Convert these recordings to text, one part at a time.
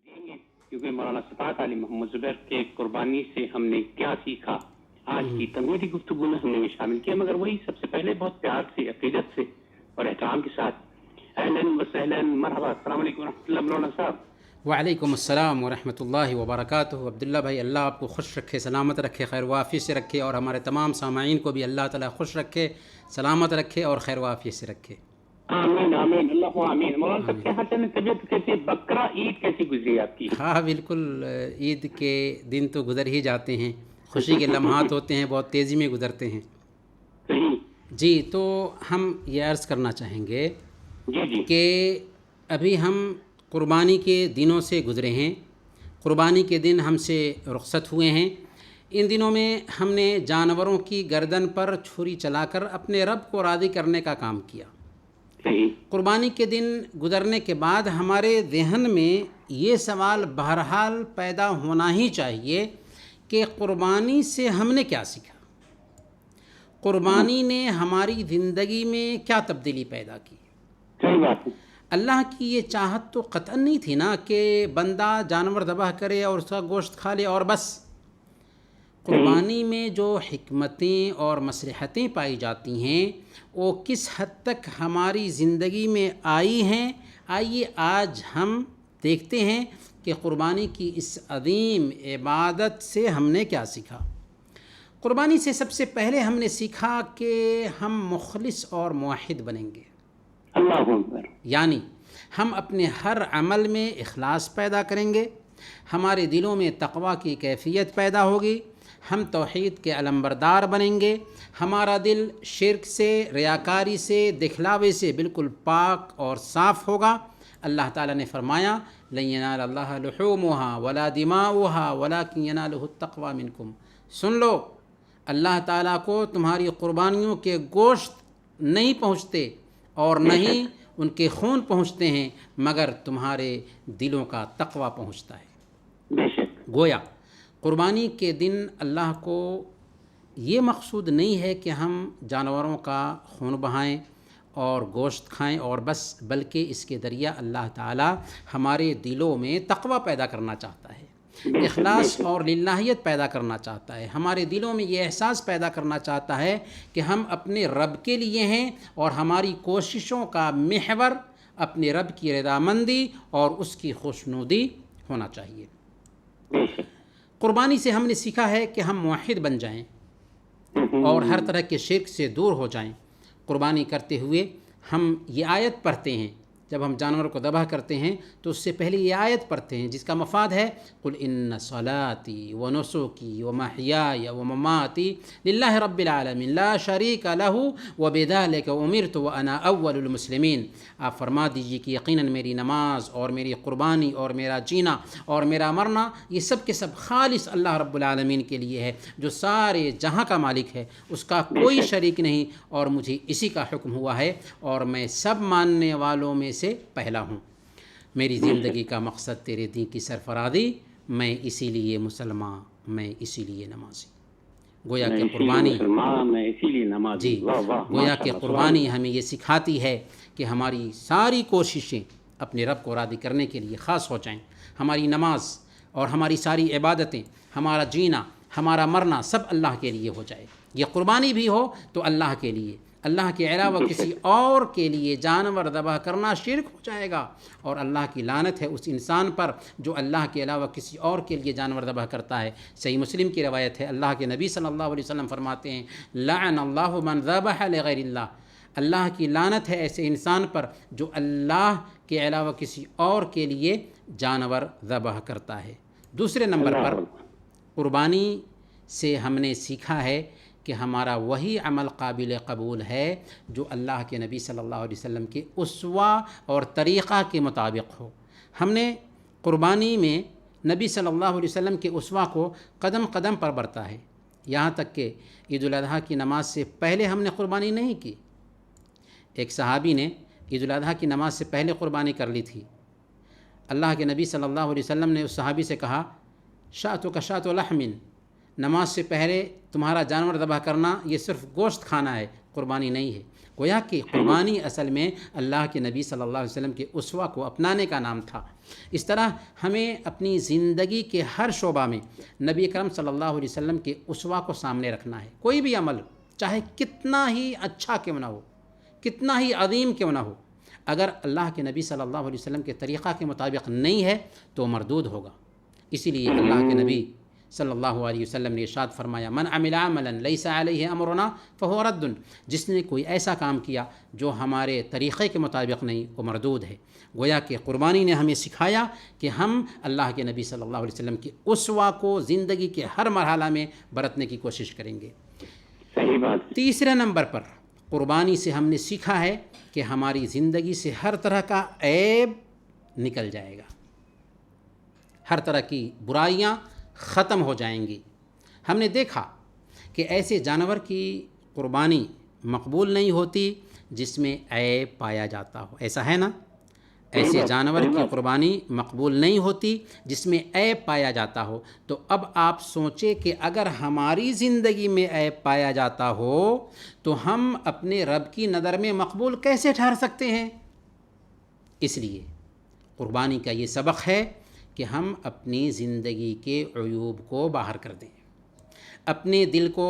دیں گے کیونکہ مولانا سفاعت علی محمد زبیر کے قربانی سے ہم نے کیا سیکھا آج کی تنویری گفتگو میں ہم نے یہ شامل کیا، مگر وہی سب سے پہلے بہت پیار سے، عقیدت سے اور احترام کے ساتھ اہلاً و سہلاً مرحبا، السلام علیکم ورحمۃ اللہ مولانا صاحب۔ وعلیکم السلام ورحمۃ اللہ وبرکاتہ۔ عبداللہ بھائی، اللہ آپ کو خوش رکھے، سلامت رکھے، خیر و عافیت سے رکھے، اور ہمارے تمام سامعین کو بھی اللہ تعالیٰ خوش رکھے، سلامت رکھے اور خیر و عافیت سے رکھے۔ آمین آمین، اللہ آمین۔ مولانا صاحب آمین۔ کیا حال چال ہے؟ طبیعت کیسی؟ بقرہ عید کیسی گزری آپ کی؟ ہاں بالکل، عید کے دن تو گزر ہی جاتے ہیں، خوشی کے لمحات ہوتے ہیں، بہت تیزی میں گزرتے ہیں۔ صحیح جی، تو ہم یہ عرض کرنا چاہیں گے جی جی کہ ابھی ہم قربانی کے دنوں سے گزرے ہیں، قربانی کے دن ہم سے رخصت ہوئے ہیں۔ ان دنوں میں ہم نے جانوروں کی گردن پر چھری چلا کر اپنے رب کو راضی کرنے کا کام کیا۔ صحیح قربانی کے دن گزرنے کے بعد ہمارے ذہن میں یہ سوال بہرحال پیدا ہونا ہی چاہیے کہ قربانی سے ہم نے کیا سیکھا، قربانی نے ہماری زندگی میں کیا تبدیلی پیدا کی۔ صحیح بات ہے۔ اللہ کی یہ چاہت تو قطعاً نہیں تھی نا کہ بندہ جانور ذبح کرے اور اس کا گوشت کھا لے اور بس۔ قربانی میں جو حکمتیں اور مصلحتیں پائی جاتی ہیں وہ کس حد تک ہماری زندگی میں آئی ہیں، آئیے آج ہم دیکھتے ہیں کہ قربانی کی اس عظیم عبادت سے ہم نے کیا سیکھا۔ قربانی سے سب سے پہلے ہم نے سیکھا کہ ہم مخلص اور موحد بنیں گے، اللہ اکبر۔ یعنی ہم اپنے ہر عمل میں اخلاص پیدا کریں گے، ہمارے دلوں میں تقویٰ کی کیفیت پیدا ہوگی، ہم توحید کے علمبردار بنیں گے، ہمارا دل شرک سے، ریاکاری سے، دکھلاوے سے بالکل پاک اور صاف ہوگا۔ اللہ تعالیٰ نے فرمایا لن ینال اللہ لحومها ولا دماؤها ولکن ینالہ التقوی منکم۔ سن لو، اللہ تعالیٰ کو تمہاری قربانیوں کے گوشت نہیں پہنچتے اور نہ ہی ان کے خون پہنچتے ہیں، مگر تمہارے دلوں کا تقوی پہنچتا ہے۔ بے شک گویا قربانی کے دن اللہ کو یہ مقصود نہیں ہے کہ ہم جانوروں کا خون بہائیں اور گوشت کھائیں اور بس، بلکہ اس کے ذریعہ اللہ تعالیٰ ہمارے دلوں میں تقوی پیدا کرنا چاہتا ہے، اخلاص اور للہیت پیدا کرنا چاہتا ہے، ہمارے دلوں میں یہ احساس پیدا کرنا چاہتا ہے کہ ہم اپنے رب کے لیے ہیں اور ہماری کوششوں کا محور اپنے رب کی رضامندی اور اس کی خوشنودی ہونا چاہیے۔ بے شک قربانی سے ہم نے سیکھا ہے کہ ہم موحد بن جائیں اور ہر طرح کے شرک سے دور ہو جائیں۔ قربانی کرتے ہوئے ہم یہ آیت پڑھتے ہیں، جب ہم جانور کو ذبح کرتے ہیں تو اس سے پہلے یہ آیت پڑھتے ہیں جس کا مفاد ہے قل ان صلاتی ونسکی ومحیای ومماتی للہ رب العالمین لا شریک لہ وبذلک امرت وانا اول المسلمین۔ آپ فرما دیجیے کہ یقیناً میری نماز اور میری قربانی اور میرا جینا اور میرا مرنا یہ سب کے سب خالص اللہ رب العالمین کے لیے ہے جو سارے جہاں کا مالک ہے، اس کا کوئی شریک نہیں، اور مجھے اسی کا حکم ہوا ہے اور میں سب ماننے والوں میں سے پہلا ہوں۔ میری زندگی کا مقصد تیرے دین کی سرفرازی، میں اسی لیے مسلمان، میں اسی لیے نمازی۔ گویا کہ قربانی میں اسی لیے نماز جی گویا کہ قربانی ہمیں یہ سکھاتی ہے کہ ہماری ساری کوششیں اپنے رب کو راضی کرنے کے لیے خاص ہو جائیں، ہماری نماز اور ہماری ساری عبادتیں، ہمارا جینا، ہمارا مرنا سب اللہ کے لیے ہو جائے۔ یہ قربانی بھی ہو تو اللہ کے لیے، اللہ کے علاوہ کسی اور کے لیے جانور ذبح کرنا شرک ہو جائے گا، اور اللہ کی لعنت ہے اس انسان پر جو اللہ کے علاوہ کسی اور کے لیے جانور ذبح کرتا ہے۔ صحیح مسلم کی روایت ہے، اللہ کے نبی صلی اللہ علیہ وسلم فرماتے ہیں لعن اللہ من ذبح لغیر اللہ، اللہ کی لعنت ہے ایسے انسان پر جو اللہ کے علاوہ کسی اور کے لیے جانور ذبح کرتا ہے۔ دوسرے نمبر پر قربانی سے ہم نے سیکھا ہے کہ ہمارا وہی عمل قابل قبول ہے جو اللہ کے نبی صلی اللہ علیہ وسلم کے اسوہ اور طریقہ کے مطابق ہو۔ ہم نے قربانی میں نبی صلی اللہ علیہ وسلم کے اسوہ کو قدم قدم پر برتا ہے، یہاں تک کہ عید الاضحیٰ کی نماز سے پہلے ہم نے قربانی نہیں کی۔ ایک صحابی نے عید الاضحیٰ کی نماز سے پہلے قربانی کر لی تھی۔ اللہ کے نبی صلی اللہ علیہ وسلم نے اس صحابی سے کہا شاتک شات لحم، نماز سے پہلے تمہارا جانور ذبح کرنا یہ صرف گوشت کھانا ہے، قربانی نہیں ہے۔ گویا کہ قربانی اصل میں اللہ کے نبی صلی اللہ علیہ وسلم کے اسوہ کو اپنانے کا نام تھا۔ اس طرح ہمیں اپنی زندگی کے ہر شعبہ میں نبی اکرم صلی اللہ علیہ وسلم کے اسوہ کو سامنے رکھنا ہے۔ کوئی بھی عمل چاہے کتنا ہی اچھا کیوں نہ ہو، کتنا ہی عظیم کیوں نہ ہو، اگر اللہ کے نبی صلی اللہ علیہ وسلم کے طریقہ کے مطابق نہیں ہے تو مردود ہوگا۔ اسی لیے اللہ کے نبی صلی اللہ علیہ وسلم نے ارشاد فرمایا، من عمل عملا لیس علیہ امرنا فہو رد، جس نے کوئی ایسا کام کیا جو ہمارے طریقے کے مطابق نہیں، وہ مردود ہے۔ گویا کہ قربانی نے ہمیں سکھایا کہ ہم اللہ کے نبی صلی اللہ علیہ وسلم کے اسوہ کو زندگی کے ہر مرحلہ میں برتنے کی کوشش کریں گے۔ صحیح بات۔ تیسرے نمبر پر قربانی سے ہم نے سیکھا ہے کہ ہماری زندگی سے ہر طرح کا عیب نکل جائے گا، ہر طرح کی برائیاں ختم ہو جائیں گی۔ ہم نے دیکھا کہ ایسے جانور کی قربانی مقبول نہیں ہوتی جس میں عیب پایا جاتا ہو، ایسا ہے نا؟ ایسے جانور کی قربانی مقبول نہیں ہوتی جس میں عیب پایا جاتا ہو۔ تو اب آپ سوچیں کہ اگر ہماری زندگی میں عیب پایا جاتا ہو تو ہم اپنے رب کی نظر میں مقبول کیسے ٹھہر سکتے ہیں؟ اس لیے قربانی کا یہ سبق ہے کہ ہم اپنی زندگی کے عیوب کو باہر کر دیں، اپنے دل کو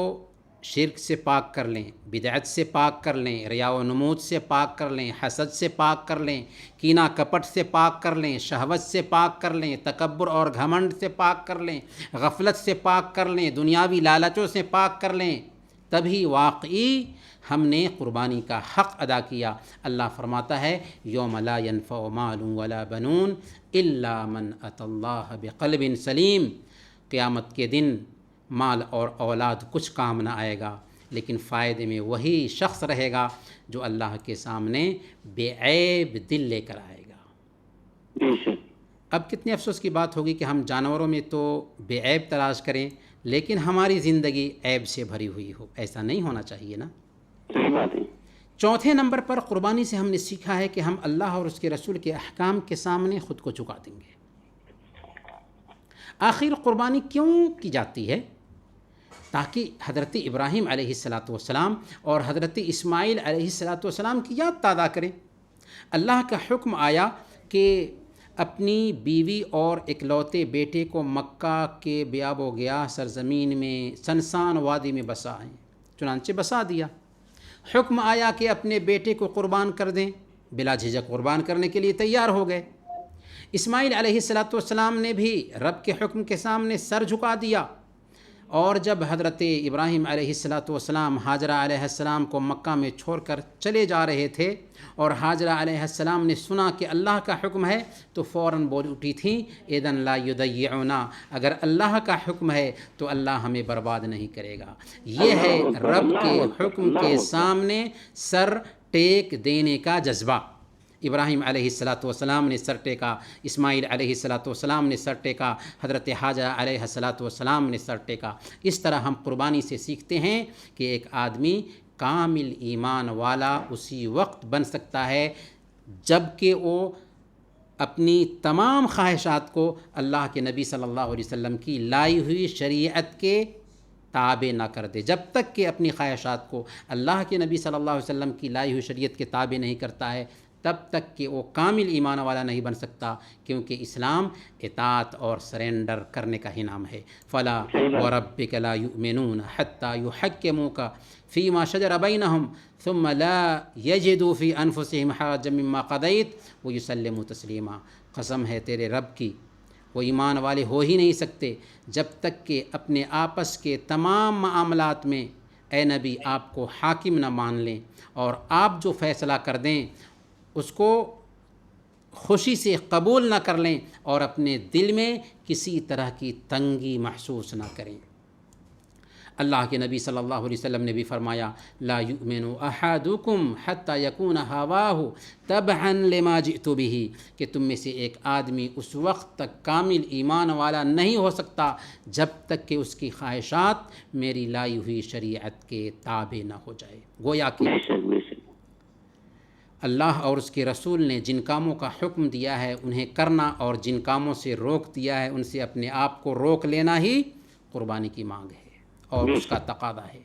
شرک سے پاک کر لیں، بدعت سے پاک کر لیں، ریا و نمود سے پاک کر لیں، حسد سے پاک کر لیں، کینہ کپٹ سے پاک کر لیں، شہوت سے پاک کر لیں، تکبر اور گھمنڈ سے پاک کر لیں، غفلت سے پاک کر لیں، دنیاوی لالچوں سے پاک کر لیں، تبھی واقعی ہم نے قربانی کا حق ادا کیا۔ اللہ فرماتا ہے، یوم لا ینفع مال ولا بنون الا من اتی اللہ بقلب سلیم، قیامت کے دن مال اور اولاد کچھ کام نہ آئے گا، لیکن فائدے میں وہی شخص رہے گا جو اللہ کے سامنے بے عیب دل لے کر آئے گا۔ اب کتنی افسوس کی بات ہوگی کہ ہم جانوروں میں تو بے عیب تلاش کریں لیکن ہماری زندگی عیب سے بھری ہوئی ہو، ایسا نہیں ہونا چاہیے نا۔ چوتھے نمبر پر قربانی سے ہم نے سیکھا ہے کہ ہم اللہ اور اس کے رسول کے احکام کے سامنے خود کو جھکا دیں گے۔ آخر قربانی کیوں کی جاتی ہے؟ تاکہ حضرت ابراہیم علیہ السلام اور حضرت اسماعیل علیہ السلام کی یاد تازہ کریں۔ اللہ کا حکم آیا کہ اپنی بیوی اور اکلوتے بیٹے کو مکہ کے بیاب و گیا سرزمین میں سنسان وادی میں بسائیں، چنانچہ بسا دیا۔ حکم آیا کہ اپنے بیٹے کو قربان کر دیں، بلا جھجک قربان کرنے کے لیے تیار ہو گئے۔ اسماعیل علیہ السلام نے بھی رب کے حکم کے سامنے سر جھکا دیا، اور جب حضرت ابراہیم علیہ السلام حاجرہ علیہ السلام کو مکہ میں چھوڑ کر چلے جا رہے تھے اور حاجرہ علیہ السلام نے سنا کہ اللہ کا حکم ہے تو فوراً بول اٹھی تھیں، اذن لا یضیعنا، اگر اللہ کا حکم ہے تو اللہ ہمیں برباد نہیں کرے گا۔ یہ ہے رب کے حکم کے سامنے سر ٹیک دینے کا جذبہ۔ ابراہیم علیہ السلام نے سر ٹیکا، اسماعیل علیہ السلام نے سر ٹیکا، حضرت حاجرہ علیہ السلام نے سر ٹیکا۔ اس طرح ہم قربانی سے سیکھتے ہیں کہ ایک آدمی کامل ایمان والا اسی وقت بن سکتا ہے جب کہ وہ اپنی تمام خواہشات کو اللہ کے نبی صلی اللہ علیہ وسلم کی لائی ہوئی شریعت کے تابع نہ کر دے۔ جب تک کہ اپنی خواہشات کو اللہ کے نبی صلی اللہ علیہ وسلم کی لائی ہوئی شریعت کے تابع نہیں کرتا ہے تب تک کہ وہ کامل ایمان والا نہیں بن سکتا، کیونکہ اسلام اطاعت اور سرنڈر کرنے کا ہی نام ہے۔ فلا وربک لا یؤمنون حتی یحکموک فیما شجر بینہم ثم لا یجدوا فی انفسہم حرجا مما قضیت ویسلموا تسلیما۔ قسم ہے تیرے رب کی، وہ ایمان والے ہو ہی نہیں سکتے جب تک کہ اپنے آپس کے تمام معاملات میں اے نبی آپ کو حاکم نہ مان لیں، اور آپ جو فیصلہ کر دیں اس کو خوشی سے قبول نہ کر لیں اور اپنے دل میں کسی طرح کی تنگی محسوس نہ کریں۔ اللہ کے نبی صلی اللہ علیہ وسلم نے بھی فرمایا، لا یؤمن احدکم حتی یکون ہواہ تبعا لما جئت بہ، کہ تم میں سے ایک آدمی اس وقت تک کامل ایمان والا نہیں ہو سکتا جب تک کہ اس کی خواہشات میری لائی ہوئی شریعت کے تابع نہ ہو جائے۔ گویا کہ اللہ اور اس کے رسول نے جن کاموں کا حکم دیا ہے انہیں کرنا، اور جن کاموں سے روک دیا ہے ان سے اپنے آپ کو روک لینا ہی قربانی کی مانگ ہے۔ اور بے اس کا شک۔ تقاضا ہے۔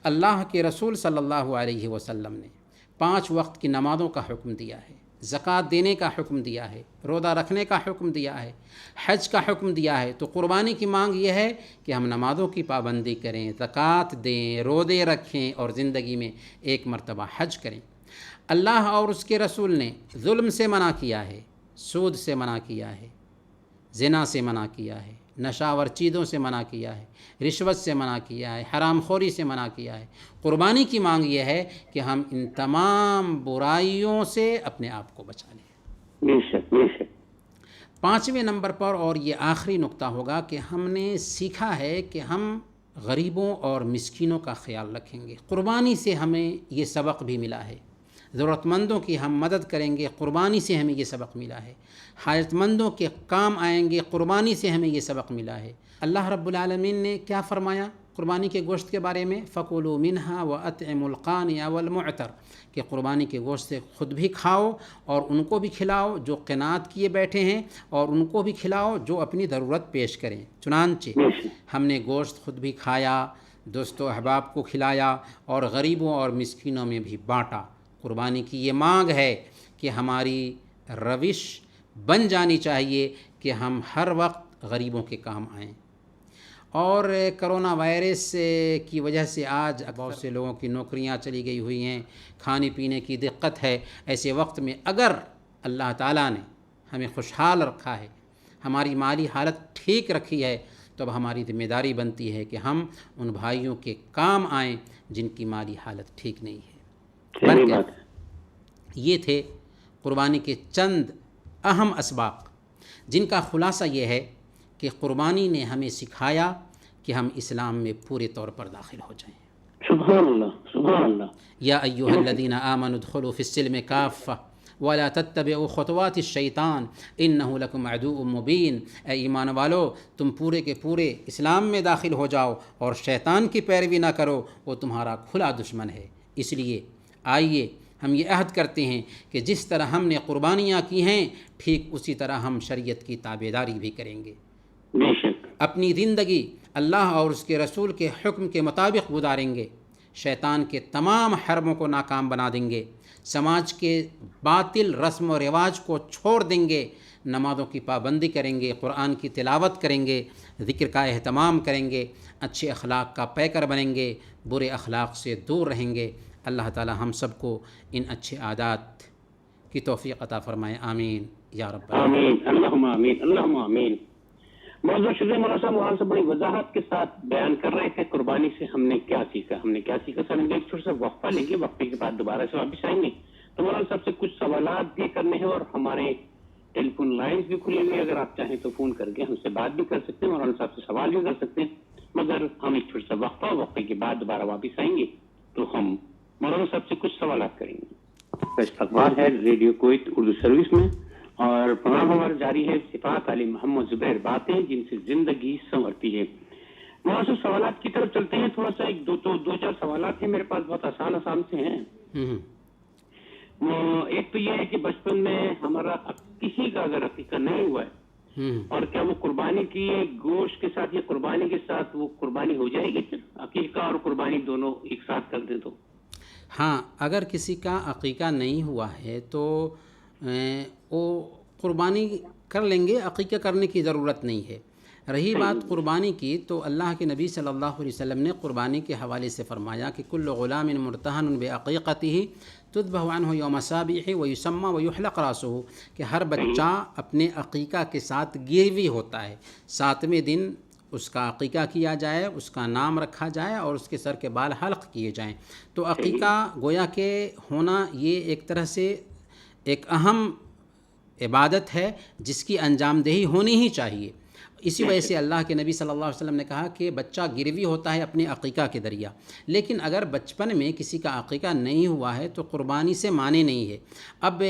اللہ کے رسول صلی اللہ علیہ وسلم نے 5 وقت کی نمازوں کا حکم دیا ہے، زکوٰۃ دینے کا حکم دیا ہے، روزہ رکھنے کا حکم دیا ہے، حج کا حکم دیا ہے۔ تو قربانی کی مانگ یہ ہے کہ ہم نمازوں کی پابندی کریں، زکوٰۃ دیں، روزے رکھیں اور زندگی میں ایک مرتبہ حج کریں۔ اللہ اور اس کے رسول نے ظلم سے منع کیا ہے، سود سے منع کیا ہے، زنا سے منع کیا ہے، نشاور چیزوں سے منع کیا ہے، رشوت سے منع کیا ہے، حرام خوری سے منع کیا ہے۔ قربانی کی مانگ یہ ہے کہ ہم ان تمام برائیوں سے اپنے آپ کو بچا لیں۔ بے شک بے شک 5ویں نمبر پر اور یہ آخری نقطہ ہوگا کہ ہم نے سیکھا ہے کہ ہم غریبوں اور مسکینوں کا خیال رکھیں گے۔ قربانی سے ہمیں یہ سبق بھی ملا ہے، ضرورت مندوں کی ہم مدد کریں گے، قربانی سے ہمیں یہ سبق ملا ہے۔ حاجت مندوں کے کام آئیں گے، قربانی سے ہمیں یہ سبق ملا ہے۔ اللہ رب العالمین نے کیا فرمایا قربانی کے گوشت کے بارے میں؟ فَكُلُوا مِنْهَا وَأَطْعِمُوا الْقَانِعَ وَالْمُعْتَرَ، کہ قربانی کے گوشت سے خود بھی کھاؤ اور ان کو بھی کھلاؤ جو قناعت کیے بیٹھے ہیں، اور ان کو بھی کھلاؤ جو اپنی ضرورت پیش کریں۔ چنانچہ بے شک ہم نے گوشت خود بھی کھایا، دوست و احباب کو کھلایا اور غریبوں اور مسکینوں میں بھی بانٹا۔ قربانی کی یہ مانگ ہے کہ ہماری روش بن جانی چاہیے کہ ہم ہر وقت غریبوں کے کام آئیں۔ اور کرونا وائرس کی وجہ سے آج بہت سے لوگوں کی نوکریاں چلی گئی ہوئی ہیں، کھانے پینے کی دقت ہے۔ ایسے وقت میں اگر اللہ تعالیٰ نے ہمیں خوشحال رکھا ہے، ہماری مالی حالت ٹھیک رکھی ہے، تو اب ہماری ذمہ داری بنتی ہے کہ ہم ان بھائیوں کے کام آئیں جن کی مالی حالت ٹھیک نہیں ہے۔ صحیح بلکہ بات ہے۔ یہ تھے قربانی کے چند اہم اسباق، جن کا خلاصہ یہ ہے کہ قربانی نے ہمیں سکھایا کہ ہم اسلام میں پورے طور پر داخل ہو جائیں۔ سبحان اللہ سبحان اللہ۔ یا ایھا الذین آمنوا ادخلوا فی السلم کافہ ولا تتبعوا خطوات الشیطان انہ لکم عدو مبین۔ اے ایمان والو، تم پورے کے پورے اسلام میں داخل ہو جاؤ اور شیطان کی پیروی نہ کرو، وہ تمہارا کھلا دشمن ہے۔ اس لیے آئیے ہم یہ عہد کرتے ہیں کہ جس طرح ہم نے قربانیاں کی ہیں، ٹھیک اسی طرح ہم شریعت کی تابعداری بھی کریں گے، بے شک اپنی زندگی اللہ اور اس کے رسول کے حکم کے مطابق گزاریں گے، شیطان کے تمام حرموں کو ناکام بنا دیں گے، سماج کے باطل رسم و رواج کو چھوڑ دیں گے، نمازوں کی پابندی کریں گے، قرآن کی تلاوت کریں گے، ذکر کا اہتمام کریں گے، اچھے اخلاق کا پیکر بنیں گے، برے اخلاق سے دور رہیں گے۔ اللہ تعالی ہم سب کو ان اچھے عادات کی توفیق عطا فرمائے، آمین یا رب العالمین۔ آمین اللہم آمین اللہم آمین۔ موضوع شکریہ مولانا صاحب، مولانا صاحب بڑی وضاحت کے ساتھ بیان کر رہے تھے قربانی سے ہم نے کیا سیکھا۔ سر ہم ایک چھوٹا سا وقفہ لیں گے، وقفے کے بعد دوبارہ سے واپس آئیں گے۔ تو مولانا صاحب سے کچھ سوالات بھی کرنے ہیں اور ہمارے ٹیلی فون لائنز بھی کھلی ہوئی ہیں، اگر آپ چاہیں تو فون کر کے ہم سے بات بھی کر سکتے ہیں، مولانا صاحب سے سوال بھی کر سکتے ہیں۔ مگر ہم ایک چھوٹا سا وقفے کے بعد دوبارہ واپس آئیں گے تو ہم مولانا صاحب سے کچھ سوالات کریں گے۔ استقبال ہے ریڈیو کویت اردو سروس میں، اور پروگرام ہمارا جاری ہے صفات علی محمد زبیر باتیں جن سے زندگی سنورتی ہے۔ مولانا صاحب سوالات کی طرف چلتے ہیں، تھوڑا سا ایک دو چار سوالات ہیں میرے پاس، بہت آسان سے ہیں۔ ایک تو یہ ہے کہ بچپن میں ہمارا کسی کا اگر عقیقہ نہیں ہوا ہے، اور کیا وہ قربانی کی گوشت کے ساتھ یا قربانی کے ساتھ وہ قربانی ہو جائے گی؟ عقیقہ اور قربانی دونوں ایک ساتھ کر دیں تو؟ ہاں، اگر کسی کا عقیقہ نہیں ہوا ہے تو وہ قربانی کر لیں گے، عقیقہ کرنے کی ضرورت نہیں ہے۔ رہی بات قربانی کی، تو اللہ کے نبی صلی اللہ علیہ وسلم نے قربانی کے حوالے سے فرمایا کہ کل غلام مرتہن بعقیقتہ تذبح عنہ یوم سابعہ ویسمى ویحلق راسہ، کہ ہر بچہ اپنے عقیقہ کے ساتھ گروی ہوتا ہے، 7ویں دن اس کا عقیقہ کیا جائے، اس کا نام رکھا جائے اور اس کے سر کے بال حلق کیے جائیں۔ تو عقیقہ گویا کہ ہونا یہ ایک طرح سے ایک اہم عبادت ہے جس کی انجام دہی ہونی ہی چاہیے۔ اسی وجہ سے اللہ کے نبی صلی اللہ علیہ وسلم نے کہا کہ بچہ گروی ہوتا ہے اپنے عقیقہ کے ذریعہ، لیکن اگر بچپن میں کسی کا عقیقہ نہیں ہوا ہے تو قربانی سے معنی نہیں ہے۔ اب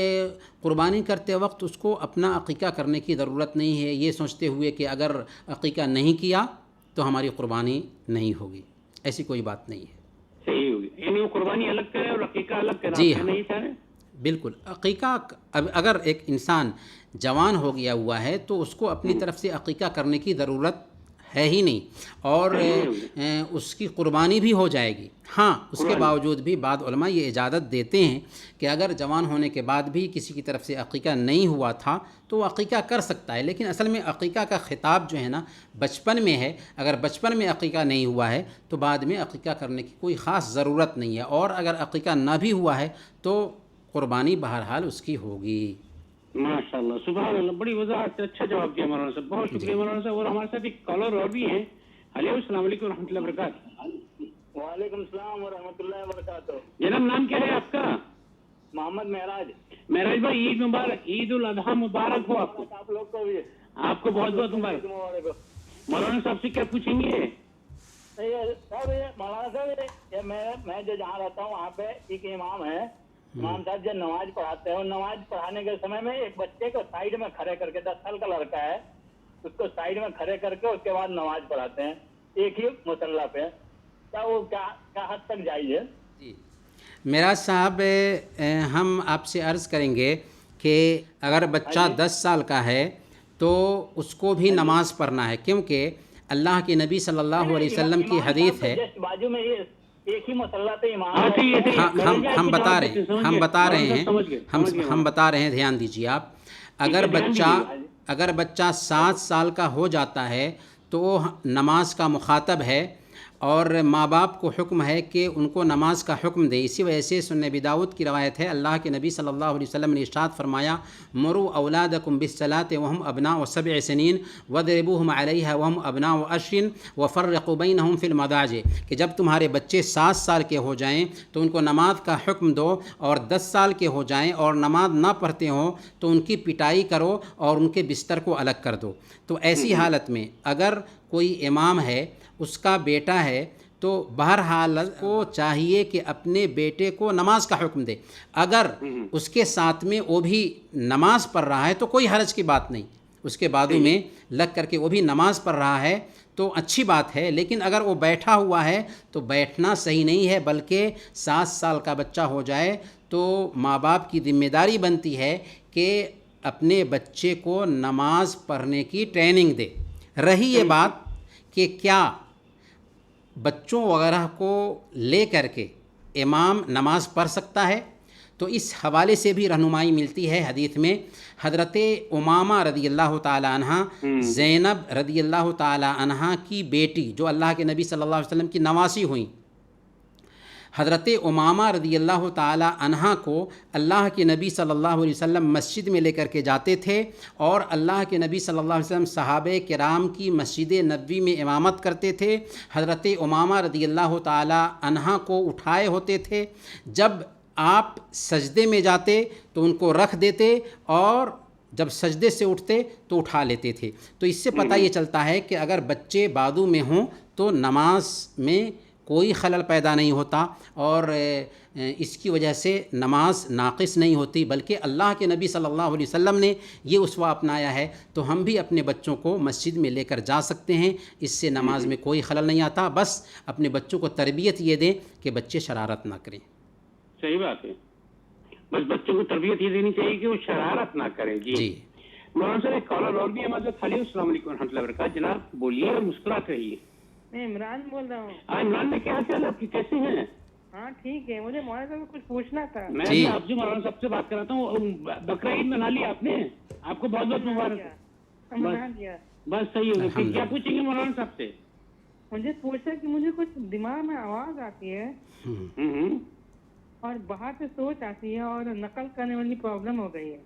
قربانی کرتے وقت اس کو اپنا عقیقہ کرنے کی ضرورت نہیں ہے، یہ سوچتے ہوئے کہ اگر عقیقہ نہیں کیا تو ہماری قربانی نہیں ہوگی، ایسی کوئی بات نہیں ہے۔ صحیح ہوگی، یعنی وہ قربانی الگ کرے اور عقیقہ الگ کرے، جی ہاں، نہیں چاہے؟ بالکل۔ عقیقہ اگر ایک انسان جوان ہو گیا ہوا ہے تو اس کو اپنی طرف سے عقیقہ کرنے کی ضرورت ہے ہی نہیں، اور اس کی قربانی بھی ہو جائے گی۔ ہاں، اس کے باوجود بھی بعض علماء یہ اجازت دیتے ہیں کہ اگر جوان ہونے کے بعد بھی کسی کی طرف سے عقیقہ نہیں ہوا تھا تو وہ عقیقہ کر سکتا ہے، لیکن اصل میں عقیقہ کا خطاب جو ہے نا بچپن میں ہے۔ اگر بچپن میں عقیقہ نہیں ہوا ہے تو بعد میں عقیقہ کرنے کی کوئی خاص ضرورت نہیں ہے، اور اگر عقیقہ نہ بھی ہوا ہے تو قربانی بہرحال اس کی ہوگی۔ ماشاء اللہ، سبحان اللہ، بڑی وضاحت سے اچھا جواب دیا مولانا صاحب، بہت شکریہ مولانا صاحب۔ اور ہمارے ساتھ ایک کالر اور بھی ہیں۔ ہیلو، السلام علیکم و رحمۃ اللہ وبرکاتہ۔ وعلیکم السلام ورحمۃ اللہ وبرکاتہ۔ جناب نام کیا ہے آپ کا؟ محمد معراج۔ معراج بھائی، عید مبارک، عید الاضحیٰ مبارک ہو آپ کو۔ آپ لوگ کو بھی آپ کو بہت بہت مبارک۔ مولانا صاحب سے کیا پوچھیں گے؟ مولانا صاحب، میں جو جہاں رہتا ہوں وہاں پہ ایک امام ہے، امام صاحب جو نماز پڑھاتے ہیں، نماز پڑھانے کے سمے میں ایک بچے کو سائیڈ میں کھڑے کر کے، 10 سال کا لڑکا ہے، اس کو سائیڈ میں کھڑے کر کے اس کے بعد نماز پڑھاتے ہیں ایک ہی مصلی پہ۔ کیا وہ کیا حد تک جائز ہے؟ جی معراج صاحب، ہم آپ سے عرض کریں گے کہ اگر بچہ 10 سال کا ہے تو اس کو بھی نماز پڑھنا ہے، کیونکہ اللہ کے نبی صلی اللہ علیہ وسلم کی حدیث ہے۔ بازو میں ایک ہی مصلی پہ امام ہم بتا رہے ہیں، دھیان دیجیے آپ۔ اگر بچہ 7 سال کا ہو جاتا ہے تو وہ نماز کا مخاطب ہے، اور ماں باپ کو حکم ہے کہ ان کو نماز کا حکم دے۔ اسی وجہ سے سنن ابی داؤد کی روایت ہے، اللہ کے نبی صلی اللہ علیہ وسلم نے ارشاد فرمایا، مروا اولادکم بالصلاۃ وهم ابناء 7 سنین واضربوهم علیہا وهم ابناء 10 وفرقوا بینہم فی المضاجع، کہ جب تمہارے بچے 7 سال کے ہو جائیں تو ان کو نماز کا حکم دو، اور 10 سال کے ہو جائیں اور نماز نہ پڑھتے ہوں تو ان کی پٹائی کرو اور ان کے بستر کو الگ کر دو۔ تو ایسی حالت میں اگر کوئی امام ہے، اس کا بیٹا ہے، تو بہرحال کو چاہیے کہ اپنے بیٹے کو نماز کا حکم دے۔ اگر اس کے ساتھ میں وہ بھی نماز پڑھ رہا ہے تو کوئی حرج کی بات نہیں، اس کے بازو میں لگ کر کے وہ بھی نماز پڑھ رہا ہے تو اچھی بات ہے۔ لیکن اگر وہ بیٹھا ہوا ہے تو بیٹھنا صحیح نہیں ہے، بلکہ 7 سال کا بچہ ہو جائے تو ماں باپ کی ذمہ داری بنتی ہے کہ اپنے بچے کو نماز پڑھنے کی ٹریننگ دے۔ رہی یہ بات کہ کیا بچوں وغیرہ کو لے کر کے امام نماز پڑھ سکتا ہے، تو اس حوالے سے بھی رہنمائی ملتی ہے حدیث میں۔ حضرت امامہ رضی اللہ تعالی عنہ، زینب رضی اللہ تعالی عنہ کی بیٹی، جو اللہ کے نبی صلی اللہ علیہ وسلم کی نواسی ہوئیں، حضرت امامہ رضی اللہ تعالی عنہ کو اللہ کے نبی صلی اللہ علیہ وسلم مسجد میں لے کر کے جاتے تھے، اور اللہ کے نبی صلی اللہ علیہ وسلم صحابہ کرام کی مسجد نبوی میں امامت کرتے تھے۔ حضرت امامہ رضی اللہ تعالی عنہ کو اٹھائے ہوتے تھے، جب آپ سجدے میں جاتے تو ان کو رکھ دیتے، اور جب سجدے سے اٹھتے تو اٹھا لیتے تھے۔ تو اس سے پتہ یہ چلتا ہے کہ اگر بچے بازو میں ہوں تو نماز میں کوئی خلل پیدا نہیں ہوتا، اور اس کی وجہ سے نماز ناقص نہیں ہوتی، بلکہ اللہ کے نبی صلی اللہ علیہ وسلم نے یہ اسوہ اپنایا ہے، تو ہم بھی اپنے بچوں کو مسجد میں لے کر جا سکتے ہیں۔ اس سے نماز میں کوئی خلل نہیں آتا، بس اپنے بچوں کو تربیت یہ دیں کہ بچے شرارت نہ کریں۔ صحیح بات ہے، بس بچوں کو تربیت یہ دینی چاہیے کہ وہ شرارت نہ کریں۔ جی مولانا صاحب، ایک کالر اور بھی ہمارے ساتھ۔ السلام علیکم و رحمۃ اللہ وبرکاتہ۔ جناب بولیے اور مسکراتے رہیے۔ میں عمران بول رہا ہوں۔ عمران میں کیا حال آپ کی، کیسے ہیں؟ ہاں ٹھیک ہے، مجھے مولانا صاحب کو کچھ پوچھنا تھا۔ میں آپ سے مولانا صاحب سے بات کر رہا ہوں۔ بقرہ عید منا لی آپ نے؟ آپ کو بہت بہت مبارک۔ بس صحیح ہو گیا۔ کیا پوچھیں گے مولانا صاحب سے؟ مجھے پوچھا کہ مجھے کچھ دماغ میں آواز آتی ہے اور باہر سے سوچ آتی ہے، اور نقل کرنے والی پرابلم ہو گئی ہے۔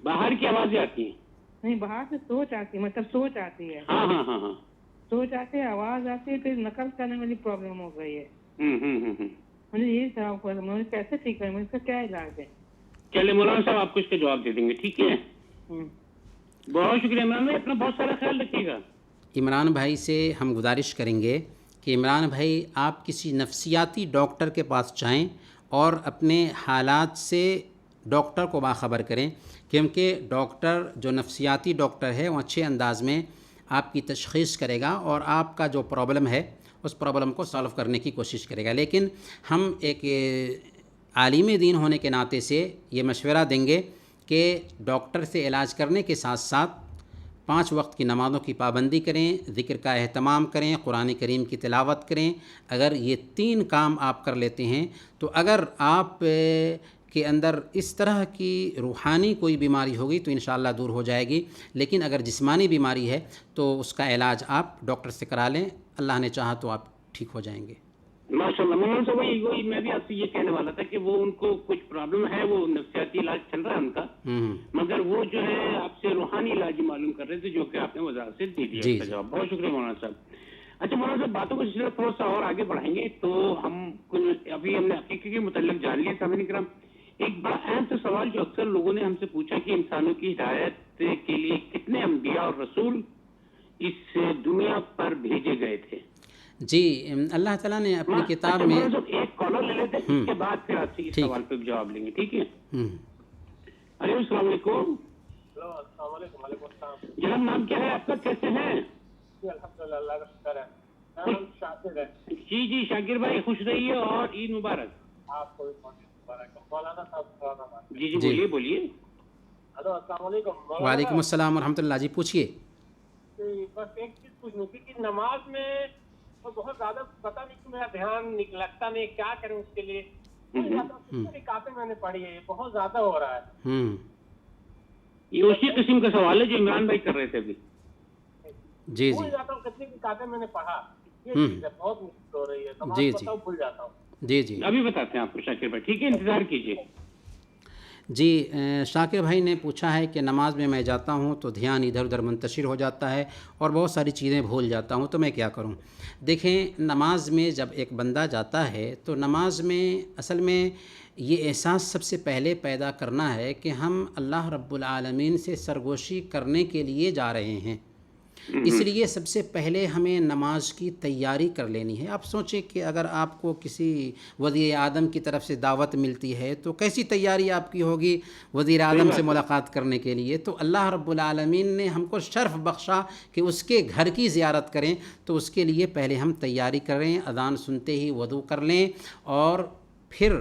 باہر کی آوازیں آتی ہیں؟ نہیں، باہر سے سوچ آتی ہے، مطلب سوچ آتی ہے۔ ہاں ہاں ہاں ہاں، سوچ آتی ہے، آواز آتی ہے، پھر نقل کرنے والی پرابلم ہو گئی ہے۔ مجھے یہی سوال کرنا، مجھے کیسے ٹھیک کریں، اس کا کیا علاج ہے؟ چلے مولانا صاحب آپ کو اس کا جواب دے دیں گے، ٹھیک ہے؟ بہت شکریہ عمران بھائی، اپنا بہت سارا خیال رکھیے گا۔ عمران بھائی سے ہم گزارش کریں گے کہ عمران بھائی آپ کسی نفسیاتی ڈاکٹر کے پاس جائیں اور اپنے حالات سے ڈاکٹر کو باخبر کریں، کیونکہ ڈاکٹر جو نفسیاتی ڈاکٹر ہے وہ اچھے انداز میں آپ کی تشخیص کرے گا اور آپ کا جو پرابلم ہے اس پرابلم کو سالو کرنے کی کوشش کرے گا۔ لیکن ہم ایک عالم دین ہونے کے ناطے سے یہ مشورہ دیں گے کہ ڈاکٹر سے علاج کرنے کے ساتھ ساتھ 5 وقت کی نمازوں کی پابندی کریں، ذکر کا اہتمام کریں، قرآن کریم کی تلاوت کریں۔ اگر یہ 3 کام آپ کر لیتے ہیں تو اگر آپ کے اندر اس طرح کی روحانی کوئی بیماری ہوگی تو انشاءاللہ دور ہو جائے گی، لیکن اگر جسمانی بیماری ہے تو اس کا علاج آپ ڈاکٹر سے کرا لیں، اللہ نے چاہا تو آپ ٹھیک ہو جائیں گے۔ ماشاء اللہ مولانا صاحب، وہی میں بھی آپ سے یہ کہنے والا تھا کہ وہ ان کو کچھ پرابلم ہے، وہ نفسیاتی علاج چل رہا ہے ان کا، مگر وہ جو ہے آپ سے روحانی علاج معلوم کر رہے تھے، جو کہ آپ نے وضاحت سے دے دیا اس کا جواب۔ بہت شکریہ مولانا صاحب۔ اچھا مولانا صاحب، باتوں کو سلسلہ تھوڑا سا اور آگے بڑھائیں گے تو ابھی ہم نے عقیقے کے متعلق جان لیا۔ سامعین کرام، ایک بڑا اہم سا سوال جو اکثر لوگوں نے ہم سے پوچھا کہ انسانوں کی ہدایت کے لیے کتنے انبیاء اور رسول اس دنیا پر بھیجے گئے تھے؟ جی، اللہ تعالیٰ نے اپنی کتاب میں ایک کالر لے لیتے ہیں، اس کے بعد پھر آپ سے اس سوال پہ جواب لیں گے، ٹھیک ہے؟ الو، السلام علیکم۔ السلام علیکم۔ وعلیکم السلام۔ جناب نام کیا ہے آپ کا، کیسے ہیں؟ جی الحمدللہ، اللہ کا شکر ہے۔ میرا نام شاکر ہے۔ جی شاکر بھائی، خوش رہیے اور عید مبارک۔ آپ کو بھی مبارک۔ مولانا صاحب جی بولیے۔ ہلو، السلام علیکم۔ وعلیکم السلام ورحمۃ اللہ۔ جی پوچھیے۔ بس ایک چیز پوچھنی تھی کہ نماز میں بہت زیادہ پتہ نہیں کہ میرا دھیان لگتا نہیں، کیا کریں اس کے لیے؟ کافی میں نے پڑھی ہے، بہت زیادہ ہو رہا ہے۔ یہ اسی قسم کا سوال ہے جو عمران بھائی کر رہے تھے ابھی۔ جی بھول جاتا ہوں، کتنی کتابیں میں نے پڑھا، یہ چیز ہے بہت مشکل ہو رہی ہے، نماز پڑھتا ہوں بھول جاتا ہوں۔ جی ابھی بتاتے ہیں آپ کو شاکر بھائی، ٹھیک ہے، انتظار کیجیے۔ جی، شاکر بھائی نے پوچھا ہے کہ نماز میں جاتا ہوں تو دھیان ادھر ادھر منتشر ہو جاتا ہے اور بہت ساری چیزیں بھول جاتا ہوں، تو میں کیا کروں؟ دیکھیں، نماز میں جب ایک بندہ جاتا ہے تو نماز میں اصل میں یہ احساس سب سے پہلے پیدا کرنا ہے کہ ہم اللہ رب العالمین سے سرگوشی کرنے کے لیے جا رہے ہیں۔ اس لیے سب سے پہلے ہمیں نماز کی تیاری کر لینی ہے۔ آپ سوچیں کہ اگر آپ کو کسی وزیر اعظم کی طرف سے دعوت ملتی ہے تو کیسی تیاری آپ کی ہوگی وزیر اعظم سے ملاقات کرنے کے لیے؟ تو اللہ رب العالمین نے ہم کو شرف بخشا کہ اس کے گھر کی زیارت کریں، تو اس کے لیے پہلے ہم تیاری کریں، اذان سنتے ہی وضو کر لیں اور پھر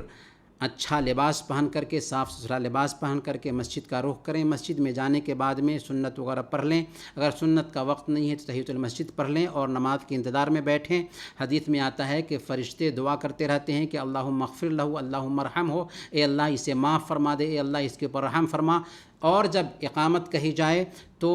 اچھا لباس پہن کر کے، صاف ستھرا لباس پہن کر کے مسجد کا رخ کریں۔ مسجد میں جانے کے بعد میں سنت وغیرہ پڑھ لیں، اگر سنت کا وقت نہیں ہے تو تحیۃ المسجد پڑھ لیں اور نماز کے انتظار میں بیٹھیں۔ حدیث میں آتا ہے کہ فرشتے دعا کرتے رہتے ہیں کہ اللہم اغفر لہ، اللہم ارحم ہو، اے اللہ اسے معاف فرما دے، اے اللہ اس کے اوپر رحم فرما۔ اور جب اقامت کہی جائے تو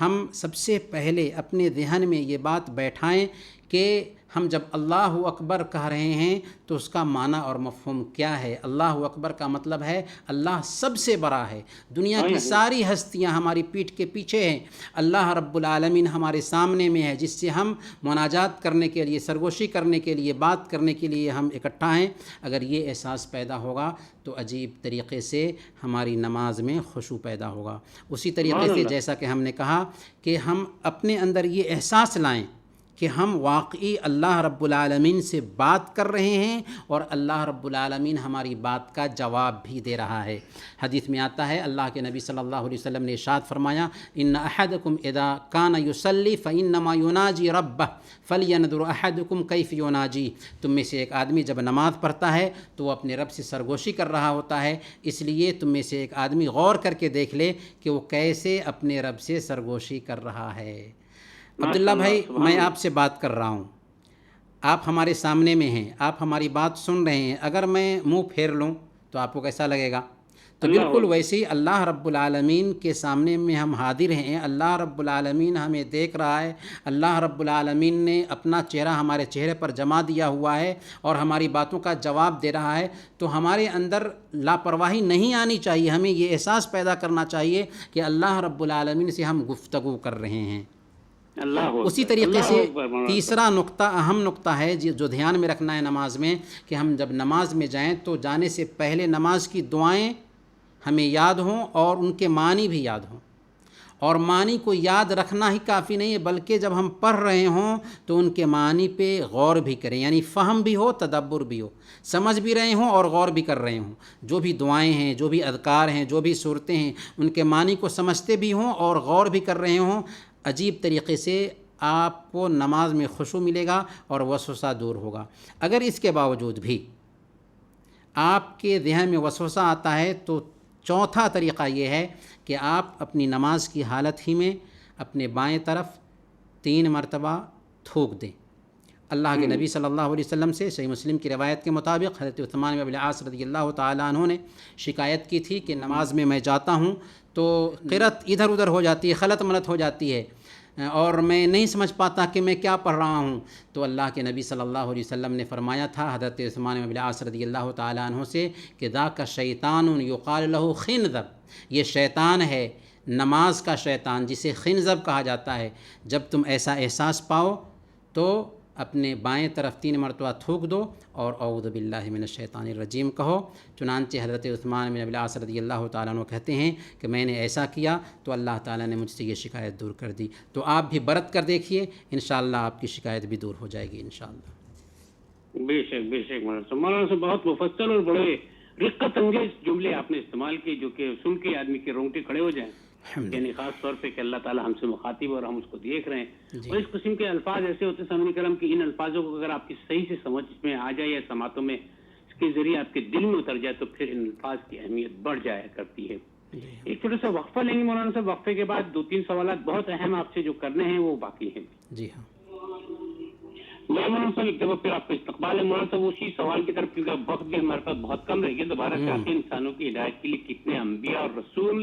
ہم سب سے پہلے اپنے ذہن میں یہ بات بیٹھائیں کہ ہم جب اللہ اکبر کہہ رہے ہیں تو اس کا معنی اور مفہوم کیا ہے۔ اللہ اکبر کا مطلب ہے اللہ سب سے بڑا ہے، دنیا کی ساری ہستیاں ہماری پیٹھ کے پیچھے ہیں، اللہ رب العالمین ہمارے سامنے میں ہے، جس سے ہم مناجات کرنے کے لیے، سرگوشی کرنے کے لیے، بات کرنے کے لیے ہم اکٹھا ہیں۔ اگر یہ احساس پیدا ہوگا تو عجیب طریقے سے ہماری نماز میں خشوع پیدا ہوگا۔ اسی طریقے سے جیسا کہ ہم نے کہا کہ ہم اپنے اندر یہ احساس لائیں کہ ہم واقعی اللہ رب العالمین سے بات کر رہے ہیں اور اللہ رب العالمین ہماری بات کا جواب بھی دے رہا ہے۔ حدیث میں آتا ہے، اللہ کے نبی صلی اللہ علیہ وسلم نے ارشاد فرمایا، ان احدکم اذا کان یصلی فانما یناجی ربہ فلینظر احدکم کیف یناجی۔ تم میں سے ایک آدمی جب نماز پڑھتا ہے تو وہ اپنے رب سے سرگوشی کر رہا ہوتا ہے، اس لیے تم میں سے ایک آدمی غور کر کے دیکھ لے کہ وہ کیسے اپنے رب سے سرگوشی کر رہا ہے۔ عبداللہ بھائی، میں آپ سے بات کر رہا ہوں، آپ ہمارے سامنے میں ہیں، آپ ہماری بات سن رہے ہیں، اگر میں منہ پھیر لوں تو آپ کو کیسا لگے گا؟ تو بالکل ویسے ہی اللہ رب العالمین کے سامنے میں ہم حاضر ہیں، اللہ رب العالمین ہمیں دیکھ رہا ہے، اللہ رب العالمین نے اپنا چہرہ ہمارے چہرے پر جما دیا ہوا ہے اور ہماری باتوں کا جواب دے رہا ہے، تو ہمارے اندر لاپرواہی نہیں آنی چاہیے، ہمیں یہ احساس پیدا کرنا چاہیے کہ اللہ رب العالمین سے ہم گفتگو کر رہے ہیں۔ اسی طریقے سے تیسرا نقطہ، اہم نقطہ ہے جو دھیان میں رکھنا ہے نماز میں، کہ ہم جب نماز میں جائیں تو جانے سے پہلے نماز کی دعائیں ہمیں یاد ہوں اور ان کے معنی بھی یاد ہوں، اور معنی کو یاد رکھنا ہی کافی نہیں ہے بلکہ جب ہم پڑھ رہے ہوں تو ان کے معنی پہ غور بھی کریں، یعنی فہم بھی ہو، تدبر بھی ہو، سمجھ بھی رہے ہوں اور غور بھی کر رہے ہوں۔ جو بھی دعائیں ہیں، جو بھی اذکار ہیں، جو بھی صورتیں ہیں، ان کے معنی کو سمجھتے بھی ہوں اور غور بھی کر رہے ہوں۔ عجیب طریقے سے آپ کو نماز میں خشوع ملے گا اور وسوسہ دور ہوگا۔ اگر اس کے باوجود بھی آپ کے ذہن میں وسوسہ آتا ہے تو چوتھا طریقہ یہ ہے کہ آپ اپنی نماز کی حالت ہی میں اپنے بائیں طرف 3 مرتبہ تھوک دیں۔ اللہ کے نبی صلی اللہ علیہ وسلم سے صحیح مسلم کی روایت کے مطابق حضرت عثمان بن العاص رضی اللہ تعالیٰ عنہ نے شکایت کی تھی کہ نماز میں جاتا ہوں تو قرأت ادھر ادھر ہو جاتی ہے، خلط ملط ہو جاتی ہے اور میں نہیں سمجھ پاتا کہ میں کیا پڑھ رہا ہوں۔ تو اللہ کے نبی صلی اللہ علیہ وسلم نے فرمایا تھا حضرت عثمان بن العاص رضی اللہ تعالیٰ عنہ سے کہ ذاک شیطان یقال لہ خنزب، یہ شیطان ہے، نماز کا شیطان جسے خنزب کہا جاتا ہے۔ جب تم ایسا احساس پاؤ تو اپنے بائیں طرف 3 مرتبہ تھوک دو اور اعوذ باللہ من الشیطان الرجیم کہو۔ چنانچہ حضرت عثمان بن العاص رضی اللہ تعالیٰ عنہ کہتے ہیں کہ میں نے ایسا کیا تو اللہ تعالیٰ نے مجھ سے یہ شکایت دور کر دی۔ تو آپ بھی برت کر دیکھیے، انشاءاللہ آپ کی شکایت بھی دور ہو جائے گی انشاءاللہ۔ بے شک مولانا سے بہت مفصل اور بڑے رقت انگیز جملے آپ نے استعمال کیے جو کہ سن کے آدمی کے رونگٹے کھڑے ہو جائیں، یعنی خاص طور پہ کہ اللہ تعالیٰ ہم سے مخاطب اور ہم اس کو دیکھ رہے ہیں۔ اور اس قسم کے الفاظ ایسے ہوتے ہیں سامعین کرام کہ ان الفاظوں کو اگر آپ کی صحیح سے سمجھ میں آ جائے یا سماعتوں میں اس کے ذریعے آپ کے دل میں اتر جائے تو پھر ان الفاظ کی اہمیت بڑھ جایا کرتی ہے۔ ایک چھوٹا سا وقفہ لیں گے مولانا صاحب، وقفے کے بعد 2-3 سوالات بہت اہم آپ سے جو کرنے ہیں وہ باقی ہیں۔ جی ہاں مولانا صاحب ایک دفعہ پھر آپ کا استقبال ہے مولانا صاحب اسی سوال کی طرف، کیونکہ وقت بھی ہمارے پاس بہت کم رہ گیا۔ دوبارہ چاہتے ہیں انسانوں کی ہدایت کے لیے کتنے انبیاء اور رسول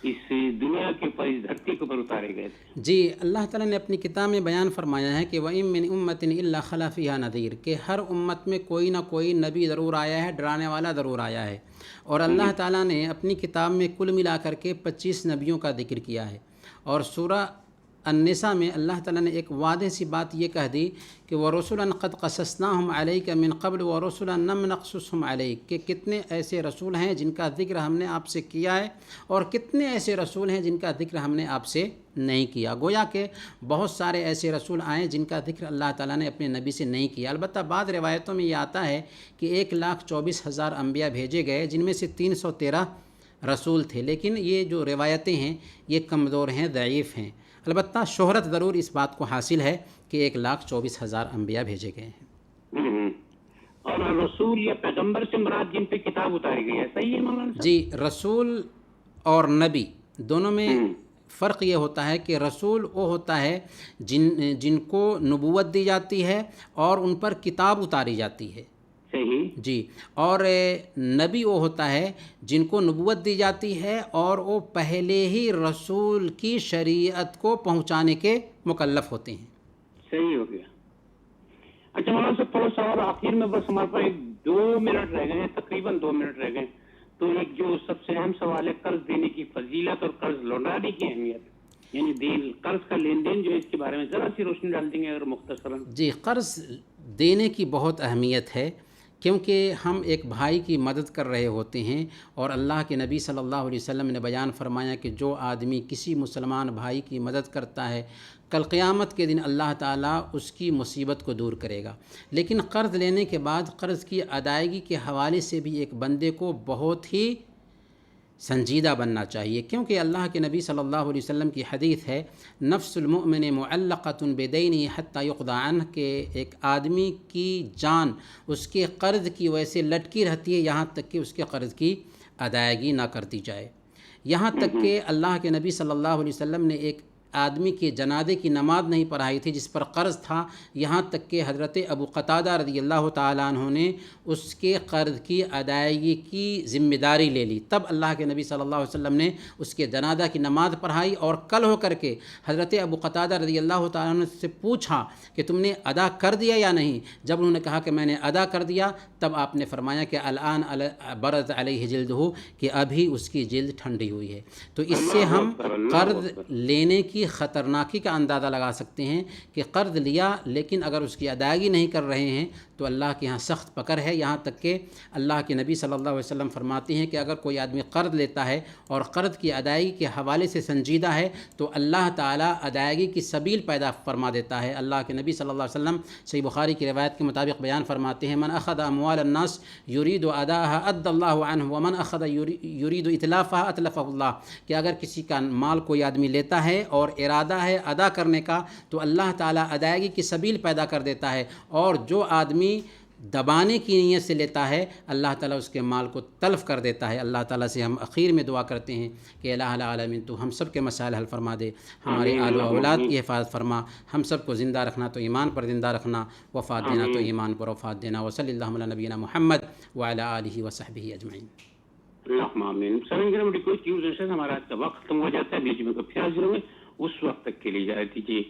اس دنیا کے اوپر، اس دھرتی کے اوپر اتارے گئے تھے؟ جی، اللہ تعالیٰ نے اپنی کتاب میں بیان فرمایا ہے کہ وَإِن مِّنْ أُمَّةٍ إِلَّا خَلَا فِيهَا نَذِيرٌ، کہ ہر امت میں کوئی نہ کوئی نبی ضرور آیا ہے، ڈرانے والا ضرور آیا ہے۔ اور اللہ تعالیٰ نے اپنی کتاب میں کل ملا کر کے 25 نبیوں کا ذکر کیا ہے۔ اور سورہ النساء میں اللہ تعالیٰ نے ایک واضح سی بات یہ کہہ دی کہ وَرُسُلًا قَدْ قَصَصْنَاهُمْ عَلَيْكَ مِنْ قَبْلُ وَرُسُلًا لَمْ نَقْصُصْهُمْ عَلَيْكَ، کہ کتنے ایسے رسول ہیں جن کا ذکر ہم نے آپ سے کیا ہے اور کتنے ایسے رسول ہیں جن کا ذکر ہم نے آپ سے نہیں کیا۔ گویا کہ بہت سارے ایسے رسول آئے جن کا ذکر اللہ تعالیٰ نے اپنے نبی سے نہیں کیا۔ البتہ بعض روایتوں میں یہ آتا ہے کہ 1,24,000 انبیاء بھیجے گئے جن میں سے 313 رسول تھے، لیکن یہ جو روایتیں ہیں یہ کمزور ہیں، ضعیف ہیں۔ البتہ شہرت ضرور اس بات کو حاصل ہے کہ 1,24,000 انبیاء بھیجے گئے ہیں۔ اور رسول یا پیغمبر سے مراد جن پہ کتاب اتاری گئی ہے، صحیح ہے مولانا صاحب؟ جی، رسول اور نبی دونوں میں فرق یہ ہوتا ہے کہ رسول وہ ہوتا ہے جن کو نبوت دی جاتی ہے اور ان پر کتاب اتاری جاتی ہے۔ جی، اور نبی وہ ہوتا ہے جن کو نبوت دی جاتی ہے اور وہ پہلے ہی رسول کی شریعت کو پہنچانے کے مکلف ہوتے ہیں۔ صحیح ہو گیا۔ اچھا مولانا صاحب تھوڑا سا اور آخر میں بس ہمارے پاس 2 منٹ رہ گئے ہیں، تقریباً 2 منٹ رہ گئے، تو ایک جو سب سے اہم سوال ہے قرض دینے کی فضیلت اور قرض لوٹانے کی اہمیت، یعنی قرض کا لین دین جو ہے اس کے بارے میں ذرا سی روشنی ڈال دیں گے اگر مختصراً؟ جی، قرض دینے کی بہت اہمیت ہے کیونکہ ہم ایک بھائی کی مدد کر رہے ہوتے ہیں، اور اللہ کے نبی صلی اللہ علیہ وسلم نے بیان فرمایا کہ جو آدمی کسی مسلمان بھائی کی مدد کرتا ہے کل قیامت کے دن اللہ تعالیٰ اس کی مصیبت کو دور کرے گا۔ لیکن قرض لینے کے بعد قرض کی ادائیگی کے حوالے سے بھی ایک بندے کو بہت ہی سنجیدہ بننا چاہیے، کیونکہ اللہ کے نبی صلی اللہ علیہ وسلم کی حدیث ہے نفس المؤمن معلقۃ بدینہ حتی یقضی عنہ، کہ ایک آدمی کی جان اس کے قرض کی وجہ سے لٹکی رہتی ہے یہاں تک کہ اس کے قرض کی ادائیگی نہ کر دی جائے۔ یہاں تک کہ اللہ کے نبی صلی اللہ علیہ وسلم نے ایک آدمی کے جنازے کی نماز نہیں پڑھائی تھی جس پر قرض تھا، یہاں تک کہ حضرت ابو قتادہ رضی اللہ تعالیٰ عنہ نے اس کے قرض کی ادائیگی کی ذمہ داری لے لی۔ تب اللہ کے نبی صلی اللہ علیہ وسلم نے اس کے جنازہ کی نماز پڑھائی، اور کل ہو کر کے حضرت ابو قتادہ رضی اللہ تعالیٰ عنہ سے پوچھا کہ تم نے ادا کر دیا یا نہیں؟ جب انہوں نے کہا کہ میں نے ادا کر دیا، تب آپ نے فرمایا کہ الآن برز علیہ جلدہ، کہ ابھی اس کی جلد ٹھنڈی ہوئی ہے۔ تو اس سے ہم قرض لینے کی خطرناکی کا اندازہ لگا سکتے ہیں کہ قرض لیا لیکن اگر اس کی ادائیگی نہیں کر رہے ہیں تو اللہ کے ہاں سخت پکڑ ہے۔ یہاں تک کہ اللہ کے نبی صلی اللہ علیہ وسلم فرماتے ہیں کہ اگر کوئی آدمی قرض لیتا ہے اور قرض کی ادائیگی کے حوالے سے سنجیدہ ہے تو اللہ تعالیٰ ادائیگی کی سبیل پیدا فرما دیتا ہے۔ اللہ کے نبی صلی اللہ علیہ وسلم صحیح بخاری کی روایت کے مطابق بیان فرماتے ہیں من اخذ اموال الناس یرید اداءها ادى الله عنه ومن اخذ یرید اتلافها اتلفه اللہ، کہ اگر کسی کا مال کوئی آدمی لیتا ہے اور ارادہ ہے ادا کرنے کا تو اللہ تعالیٰ ادائیگی کی سبیل پیدا کر دیتا ہے، اور جو آدمی دبانے کی نیت سے لیتا ہے اللہ تعالیٰ اس کے مال کو تلف کر دیتا ہے۔ اللہ تعالیٰ سے ہم اخیر میں دعا کرتے ہیں کہ الہ العالمین تو ہم سب کے مسائل حل فرما دے، ہمارے آل و اولاد کی حفاظت فرما، ہم سب کو زندہ رکھنا تو ایمان پر زندہ رکھنا، وفات دینا تو ایمان پر وفات دینا۔ وصلی اللہ علی نبینا محمد وعلی آلہ وصحبہ اجمعین۔ اللہم آمین۔ سرنگرم ریکویسٹ یوزرز، ہمارا آج کا وقت ختم ہو جاتا ہے، بیچ میں کو پھر حاضر ہوں گے، اس وقت تک کے لیے اجازت دیجیے۔